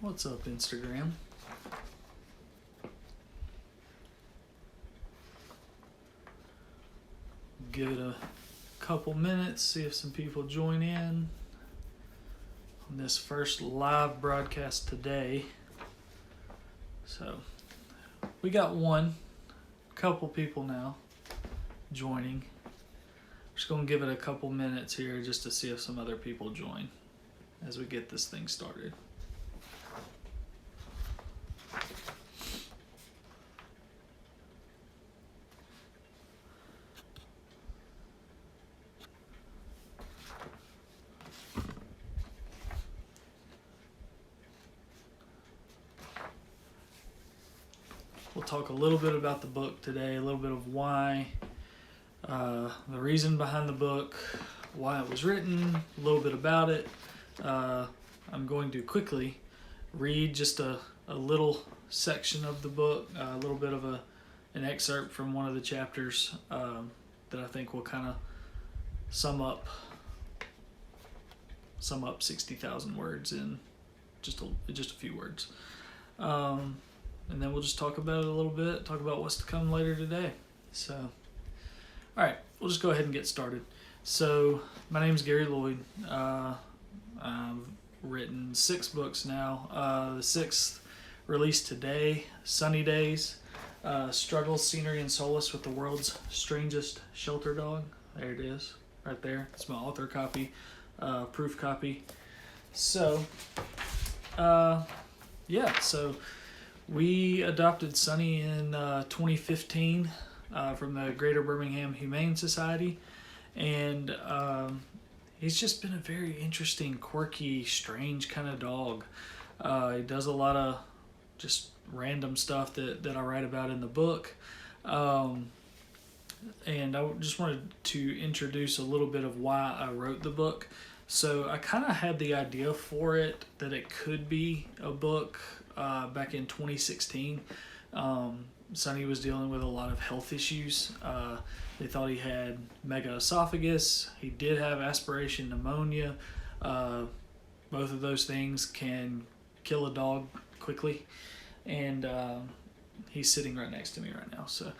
What's up, Instagram? Give it a couple minutes, see if some people join in on this first live broadcast today. So, we got couple people now joining. Just going to give it a couple minutes here just to see if some other people join as we get this thing started. We'll talk a little bit about the book today, a little bit of why, the reason behind the book, why it was written, a little bit about it. I'm going to quickly read just a little section of the book, a little bit of an excerpt from one of the chapters that I think will kind of sum up 60,000 words in just a few words. And then we'll just talk about it a little bit, talk about what's to come later today. So, all right, we'll just go ahead and get started. So, my name's Gary Lloyd. I've written 6 books now. The 6th released today, Sonny Days, Struggles, Scenery, and Solace with the World's Strangest Shelter Dog. There it is, right there. It's my author copy, proof copy. So, so we adopted Sonny in 2015 from the Greater Birmingham Humane Society, and he's just been a very interesting, quirky, strange kind of dog. He does a lot of just random stuff that I write about in the book, and I just wanted to introduce a little bit of why I wrote the book. So I kind of had the idea for it that it could be a book back in 2016. Sonny was dealing with a lot of health issues. They thought he had megaesophagus. He did have aspiration pneumonia. Both of those things can kill a dog quickly. And he's sitting right next to me right now. So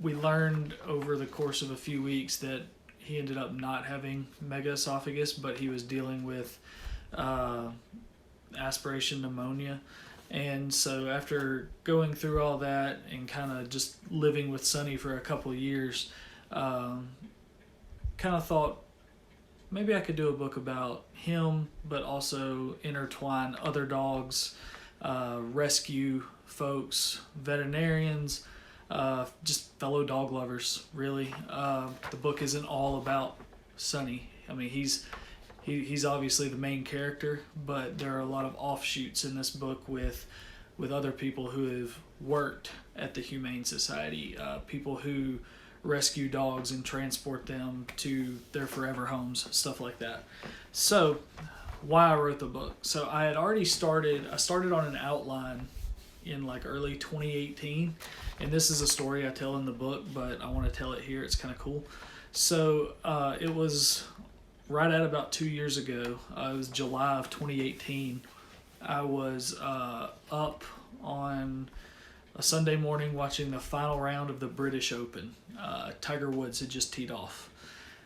we learned over the course of a few weeks that he ended up not having megaesophagus, but he was dealing with aspiration pneumonia. And so after going through all that and kind of just living with Sonny for a couple of years, kind of thought maybe I could do a book about him, but also intertwine other dogs, rescue folks, veterinarians, just fellow dog lovers, really. The book isn't all about Sonny. I mean, he's obviously the main character, but there are a lot of offshoots in this book with other people who have worked at the Humane Society, people who rescue dogs and transport them to their forever homes, stuff like that. So, why I wrote the book. So I started on an outline in like early 2018, and this is a story I tell in the book, but I want to tell it here. It's kind of cool. So it was right at about 2 years ago. It was July of 2018. I was up on a Sunday morning watching the final round of the British Open. Tiger Woods had just teed off.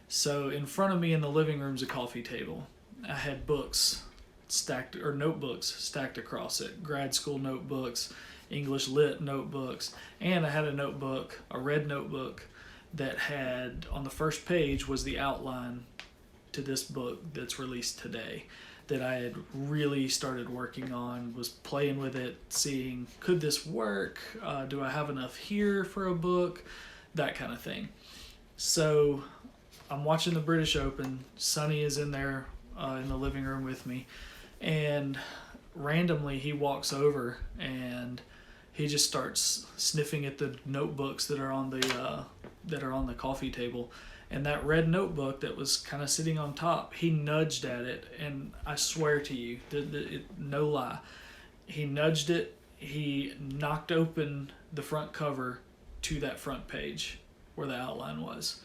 So in front of me in the living room's a coffee table. I had notebooks stacked across it. Grad school notebooks, English lit notebooks, and I had a red notebook that had, on the first page was the outline to this book that's released today, that I had really started working on, was playing with it, seeing, could this work? Do I have enough here for a book? That kind of thing. So I'm watching the British Open. Sonny is in there in the living room with me, and randomly he walks over and he just starts sniffing at the notebooks that are on the coffee table. And that red notebook that was kind of sitting on top, he nudged at it, and I swear to you, no lie, he nudged it, he knocked open the front cover to that front page where the outline was.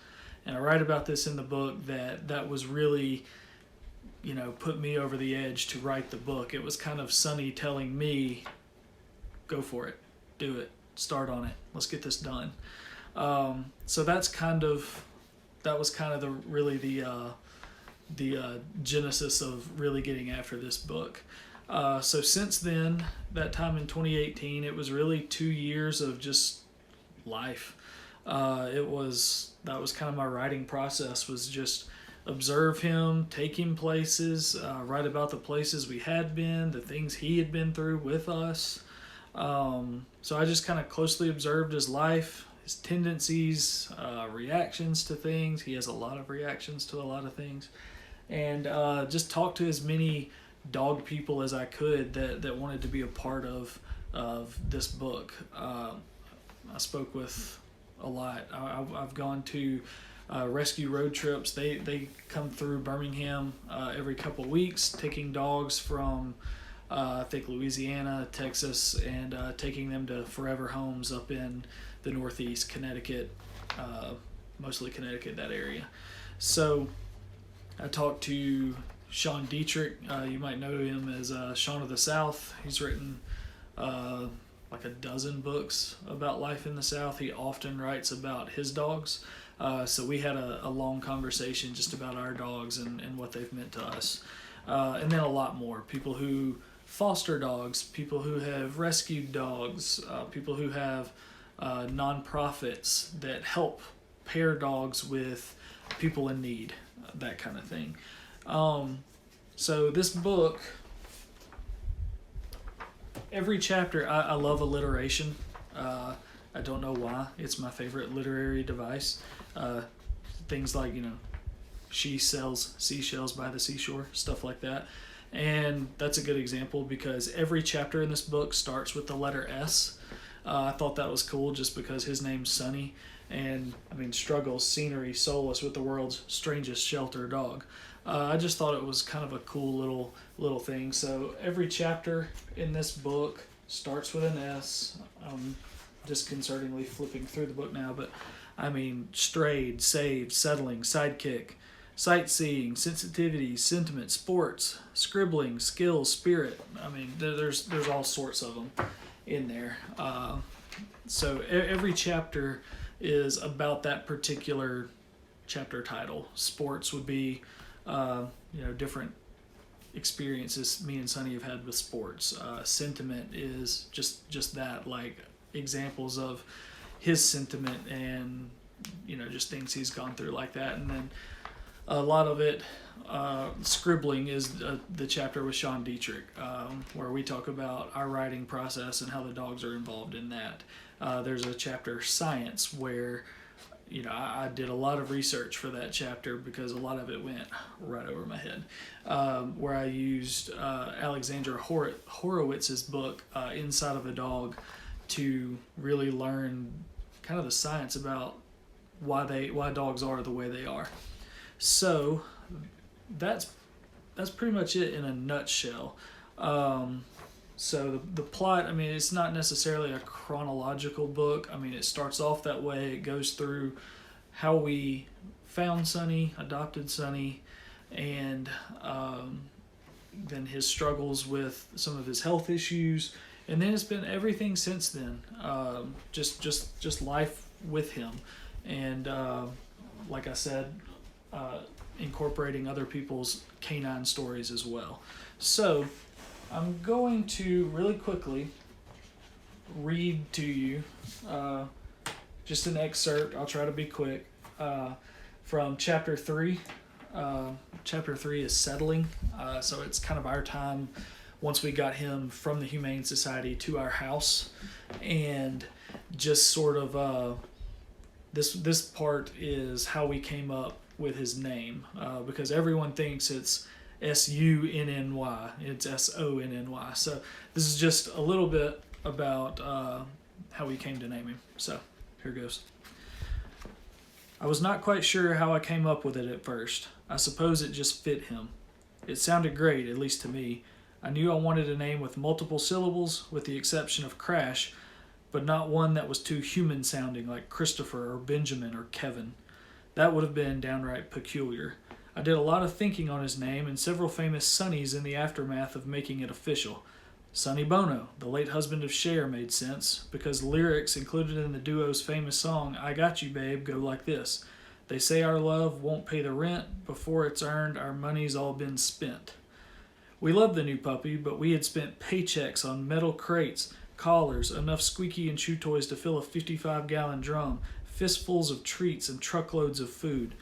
And I write about this in the book, that was really, put me over the edge to write the book. It was kind of Sonny telling me, go for it, do it, start on it, let's get this done. So that was kind of the genesis of really getting after this book. So since then, that time in 2018, it was really 2 years of just life. That was kind of my writing process, was just observe him, take him places, write about the places we had been, the things he had been through with us. So I just kind of closely observed his life, his tendencies, reactions to things. He has a lot of reactions to a lot of things. And just talked to as many dog people as I could that wanted to be a part of this book. I spoke with a lot. I've gone to rescue road trips. They come through Birmingham every couple weeks, taking dogs from I think Louisiana, Texas, and taking them to forever homes up in the Northeast, Connecticut, mostly Connecticut, that area. So I talked to Sean Dietrich. You might know him as Sean of the South. He's written like a dozen books about life in the South. He often writes about his dogs. So we had a long conversation just about our dogs and what they've meant to us. And then a lot more. People who foster dogs, people who have rescued dogs, people who have nonprofits that help pair dogs with people in need, that kind of thing. So this book, every chapter, I love alliteration. I don't know why. It's my favorite literary device. Things like, she sells seashells by the seashore, stuff like that. And that's a good example because every chapter in this book starts with the letter S. I thought that was cool just because his name's Sonny. And, struggles, scenery, Solace with the world's strangest shelter dog. I just thought it was kind of a cool little thing. So every chapter in this book starts with an S. I'm disconcertingly flipping through the book now, but strayed, saved, settling, sidekick, sightseeing, sensitivity, sentiment, sports, scribbling, skills, spirit. There's all sorts of them in there. So every chapter is about that particular chapter title. Sports would be, different experiences me and Sonny have had with sports. Sentiment is just that, like examples of his sentiment and, just things he's gone through like that. And then a lot of it, scribbling is the chapter with Sean Dietrich, where we talk about our writing process and how the dogs are involved in that. There's a chapter, science, where I did a lot of research for that chapter because a lot of it went right over my head, where I used Alexandra Horowitz's book, Inside of a Dog, to really learn kind of the science about why dogs are the way they are. So that's pretty much it in a nutshell. So the plot, it's not necessarily a chronological book. It starts off that way. It goes through how we found Sonny, adopted Sonny, and then his struggles with some of his health issues. And then it's been everything since then. Just life with him. And like I said, incorporating other people's canine stories as well. So I'm going to really quickly read to you just an excerpt. I'll try to be quick. From chapter 3. Chapter 3 is settling. So it's kind of our time once we got him from the Humane Society to our house. And just sort of this part is how we came up with his name, because everyone thinks it's Sunny. It's Sonny. So this is just a little bit about how we came to name him. So here goes. I was not quite sure how I came up with it at first. I suppose it just fit him. It sounded great, at least to me. I knew I wanted a name with multiple syllables, with the exception of Crash, but not one that was too human sounding like Christopher or Benjamin or Kevin. That would have been downright peculiar. I did a lot of thinking on his name and several famous Sonnies in the aftermath of making it official. Sonny Bono, the late husband of Cher, made sense, because lyrics included in the duo's famous song, I Got You Babe, go like this. They say our love won't pay the rent. Before it's earned, our money's all been spent. We loved the new puppy, but we had spent paychecks on metal crates, collars, enough squeaky and chew toys to fill a 55-gallon drum, fistfuls of treats, and truckloads of food.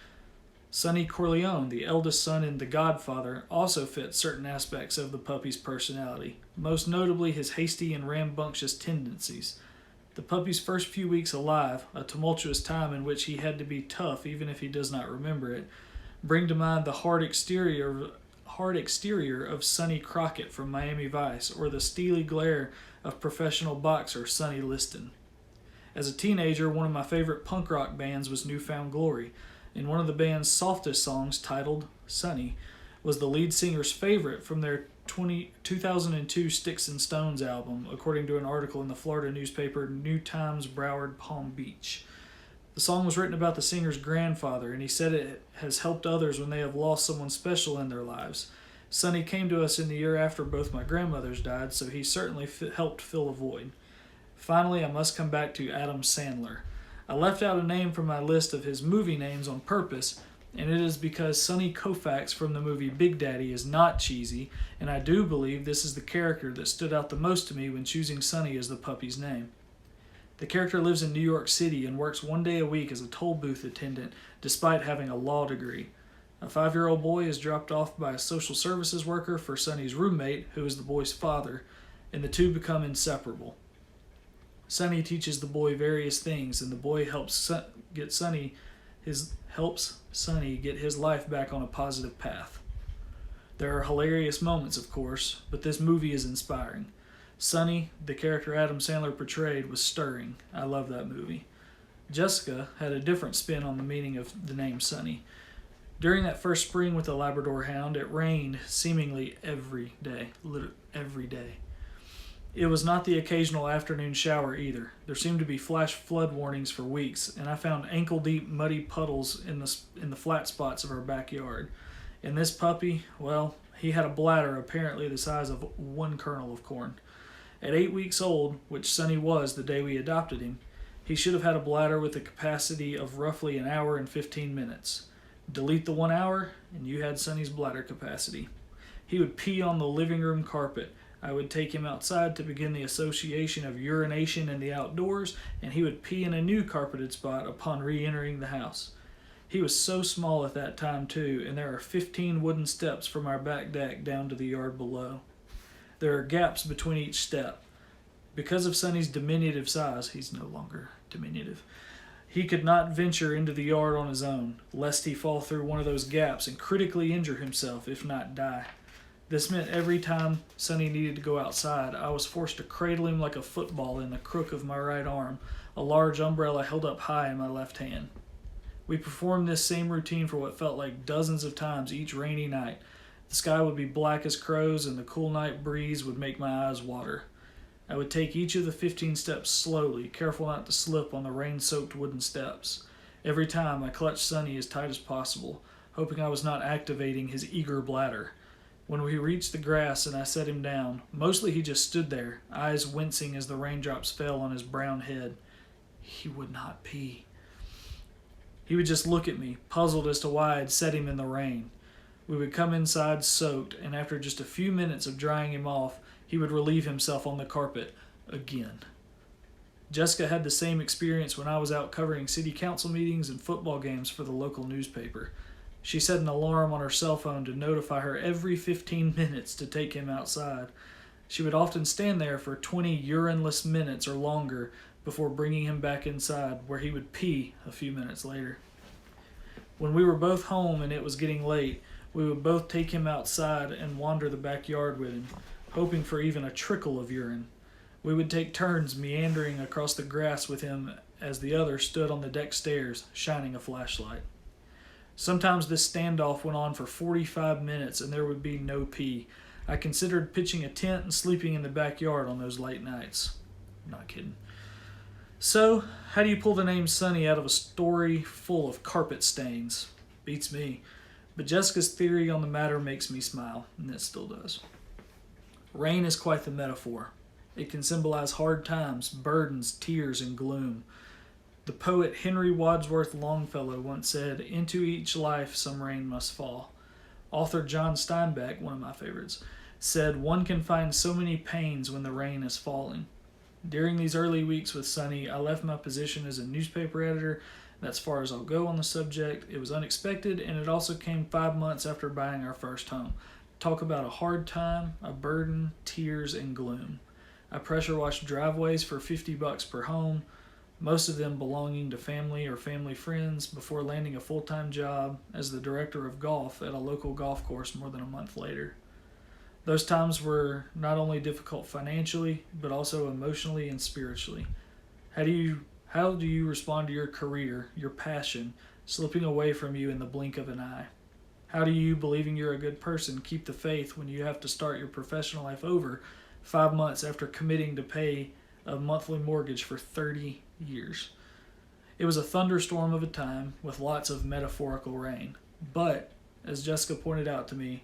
Sonny Corleone, the eldest son in The Godfather, also fit certain aspects of the puppy's personality, most notably his hasty and rambunctious tendencies. The puppy's first few weeks alive, a tumultuous time in which he had to be tough even if he does not remember it, bring to mind the hard exterior of Sonny Crockett from Miami Vice, or the steely glare of professional boxer Sonny Liston. As a teenager, one of my favorite punk rock bands was New Found Glory, and one of the band's softest songs, titled Sonny, was the lead singer's favorite from their 2002 Sticks and Stones album, according to an article in the Florida newspaper New Times Broward Palm Beach. The song was written about the singer's grandfather, and he said it has helped others when they have lost someone special in their lives. Sonny came to us in the year after both my grandmothers died, so he certainly helped fill a void. Finally, I must come back to Adam Sandler. I left out a name from my list of his movie names on purpose, and it is because Sonny Koufax from the movie Big Daddy is not cheesy, and I do believe this is the character that stood out the most to me when choosing Sonny as the puppy's name. The character lives in New York City and works 1 day a week as a toll booth attendant, despite having a law degree. A 5-year-old boy is dropped off by a social services worker for Sonny's roommate, who is the boy's father, and the two become inseparable. Sonny teaches the boy various things, and the boy helps Sonny get his life back on a positive path. There are hilarious moments, of course, but this movie is inspiring. Sonny, the character Adam Sandler portrayed, was stirring. I love that movie. Jessica had a different spin on the meaning of the name Sonny. During that first spring with the Labrador Hound, it rained seemingly every day. Literally every day. It was not the occasional afternoon shower either. There seemed to be flash flood warnings for weeks, and I found ankle-deep muddy puddles in the flat spots of our backyard. And this puppy, well, he had a bladder apparently the size of one kernel of corn. At 8 weeks old, which Sonny was the day we adopted him, he should have had a bladder with a capacity of roughly an hour and 15 minutes. Delete the 1 hour, and you had Sonny's bladder capacity. He would pee on the living room carpet. I would take him outside to begin the association of urination in the outdoors, and he would pee in a new carpeted spot upon re-entering the house. He was so small at that time, too, and there are 15 wooden steps from our back deck down to the yard below. There are gaps between each step. Because of Sonny's diminutive size, he's no longer diminutive, he could not venture into the yard on his own, lest he fall through one of those gaps and critically injure himself, if not die. This meant every time Sonny needed to go outside, I was forced to cradle him like a football in the crook of my right arm, a large umbrella held up high in my left hand. We performed this same routine for what felt like dozens of times each rainy night. The sky would be black as crows, and the cool night breeze would make my eyes water. I would take each of the 15 steps slowly, careful not to slip on the rain-soaked wooden steps. Every time I clutched Sonny as tight as possible, hoping I was not activating his eager bladder. When we reached the grass and I set him down, mostly he just stood there, eyes wincing as the raindrops fell on his brown head. He would not pee. He would just look at me, puzzled as to why I had set him in the rain. We would come inside soaked, and after just a few minutes of drying him off, he would relieve himself on the carpet again. Jessica had the same experience when I was out covering city council meetings and football games for the local newspaper. She set an alarm on her cell phone to notify her every 15 minutes to take him outside. She would often stand there for 20 urineless minutes or longer before bringing him back inside, where he would pee a few minutes later. When we were both home and it was getting late, we would both take him outside and wander the backyard with him, hoping for even a trickle of urine. We would take turns meandering across the grass with him as the other stood on the deck stairs, shining a flashlight. Sometimes this standoff went on for 45 minutes and there would be no pee. I considered pitching a tent and sleeping in the backyard on those late nights. Not kidding. So, how do you pull the name Sonny out of a story full of carpet stains? Beats me. But Jessica's theory on the matter makes me smile, and it still does. Rain is quite the metaphor. It can symbolize hard times, burdens, tears, and gloom. The poet Henry Wadsworth Longfellow once said, "Into each life some rain must fall." Author John Steinbeck, one of my favorites, said, "One can find so many pains when the rain is falling." During these early weeks with Sonny, I left my position as a newspaper editor. That's far as I'll go on the subject. It was unexpected, and it also came 5 months after buying our first home. Talk about a hard time, a burden, tears, and gloom. I pressure washed driveways for $50 per home, most of them belonging to family or family friends, before landing a full-time job as the director of golf at a local golf course more than a month later. Those times were not only difficult financially, but also emotionally and spiritually. How do you respond to your career, your passion, slipping away from you in the blink of an eye? How do you, believing you're a good person, keep the faith when you have to start your professional life over 5 months after committing to pay a monthly mortgage for 30 years? It was a thunderstorm of a time with lots of metaphorical rain. But, as Jessica pointed out to me,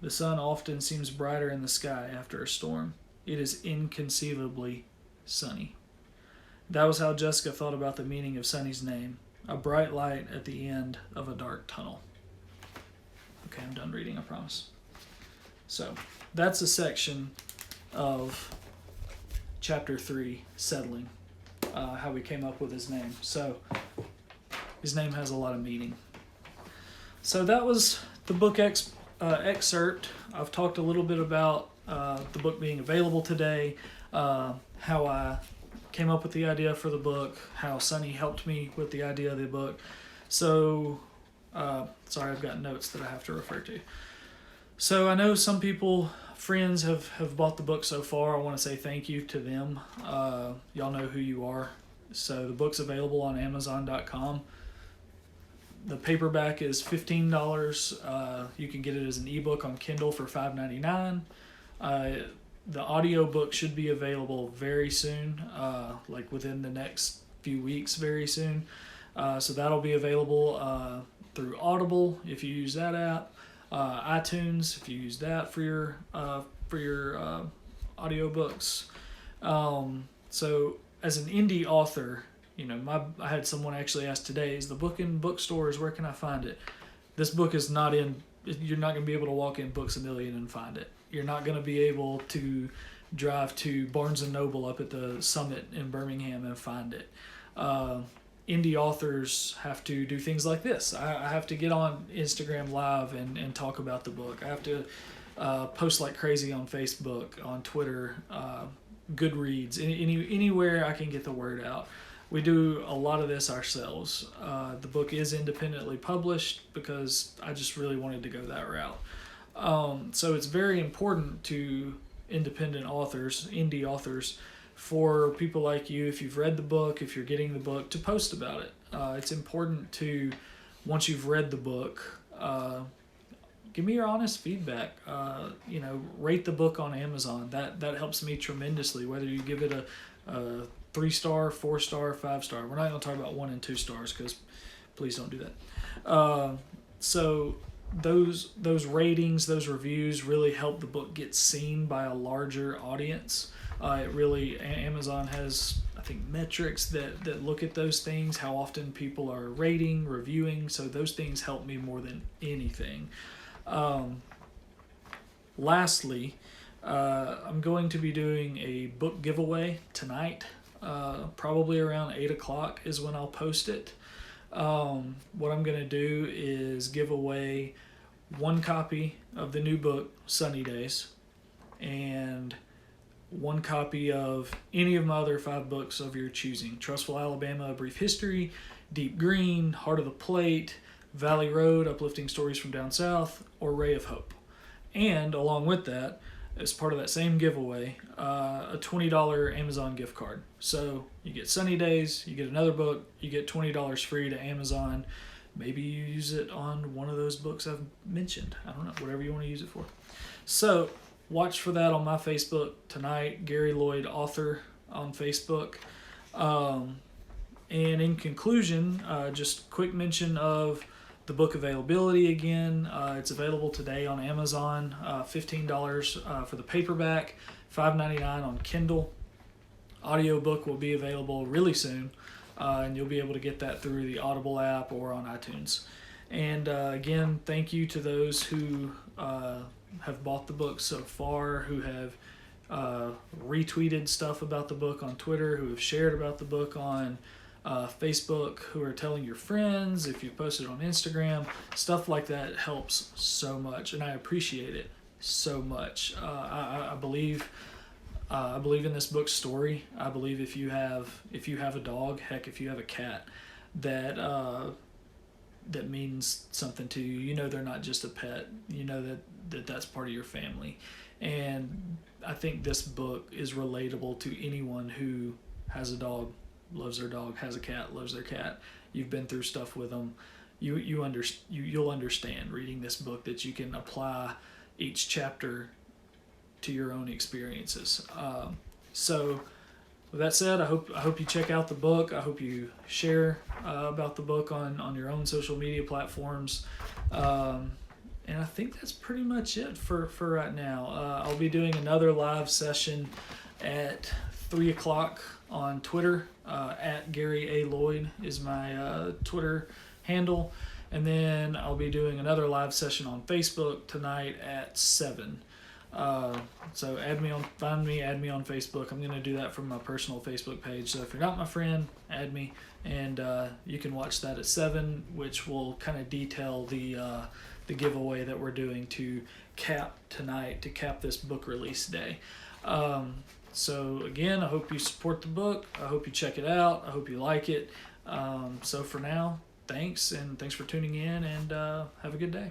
the sun often seems brighter in the sky after a storm. It is inconceivably sunny. That was how Jessica thought about the meaning of Sonny's name, a bright light at the end of a dark tunnel. Okay, I'm done reading, I promise. So, that's a section of chapter 3, Settling, how we came up with his name. So, his name has a lot of meaning. So that was the book excerpt. I've talked a little bit about the book being available today, how I came up with the idea for the book, how Sonny helped me with the idea of the book. So, sorry, I've got notes that I have to refer to. So I know some people, friends, have bought the book so far. I want to say thank you to them. Y'all know who you are. So the book's available on Amazon.com. The paperback is $15. You can get it as an ebook on Kindle for $5.99. The audio book should be available very soon, like within the next few weeks, very soon. So that'll be available through Audible if you use that app, iTunes if you use that for your audiobooks. So as an indie author, you know, I had someone actually ask today, is the book in bookstores? Where can I find it? This book is not in, you're not going to be able to walk in Books A Million and find it. You're not going to be able to drive to Barnes & Noble up at the Summit in Birmingham and find it. Indie authors have to do things like this. I have to get on Instagram Live and talk about the book. I have to post like crazy on Facebook, on Twitter, Goodreads, anywhere I can get the word out. We do a lot of this ourselves. The book is independently published because I just really wanted to go that route. So it's very important to independent authors, indie authors, for people like you, if you've read the book, if you're getting the book, to post about it. It's important to, once you've read the book, give me your honest feedback. Rate the book on Amazon. That helps me tremendously, whether you give it a 3-star, 4-star, 5-star. We're not going to talk about 1 and 2 stars because please don't do that. So those ratings, those reviews really help the book get seen by a larger audience. Amazon has, I think, metrics that look at those things, how often people are rating, reviewing, so those things help me more than anything. Lastly, I'm going to be doing a book giveaway tonight. Probably around 8 o'clock is when I'll post it. What I'm going to do is give away 1 copy of the new book, Sonny Days, and 1 copy of any of my other 5 books of your choosing. Trustful Alabama, A Brief History, Deep Green, Heart of the Plate, Valley Road, Uplifting Stories from Down South, or Ray of Hope. And along with that, as part of that same giveaway, a $20 Amazon gift card. So you get Sonny Days, you get another book, you get $20 free to Amazon. Maybe you use it on one of those books I've mentioned. I don't know, whatever you want to use it for. So watch for that on my Facebook tonight, Gary Lloyd Author on Facebook. And in conclusion, just quick mention of the book availability again. It's available today on Amazon, $15 for the paperback, $5.99 on Kindle. Audiobook will be available really soon, and you'll be able to get that through the Audible app or on iTunes. And again, thank you to those who have bought the book so far, who have retweeted stuff about the book on Twitter, who have shared about the book on Facebook, who are telling your friends, if you post it on Instagram. Stuff like that helps so much, and I appreciate it so much. I believe in this book's story. I believe if you have a dog, heck, if you have a cat, that means something to you. You know they're not just a pet. You know that's part of your family. And I think this book is relatable to anyone who has a dog, loves their dog, has a cat, loves their cat. You've been through stuff with them. You'll understand reading this book that you can apply each chapter to your own experiences. So with that said, I hope you check out the book. I hope you share about the book on your own social media platforms. And I think that's pretty much it for right now. I'll be doing another live session at 3 o'clock on Twitter. At Gary A. Lloyd is my Twitter handle. And then I'll be doing another live session on Facebook tonight at 7. So add me on Facebook. I'm going to do that from my personal Facebook page. So if you're not my friend, add me, and you can watch that at 7, which will kind of detail the giveaway that we're doing to cap this book release day. So again, I hope you support the book. I hope you check it out. I hope you like it. So for now, thanks for tuning in, and have a good day.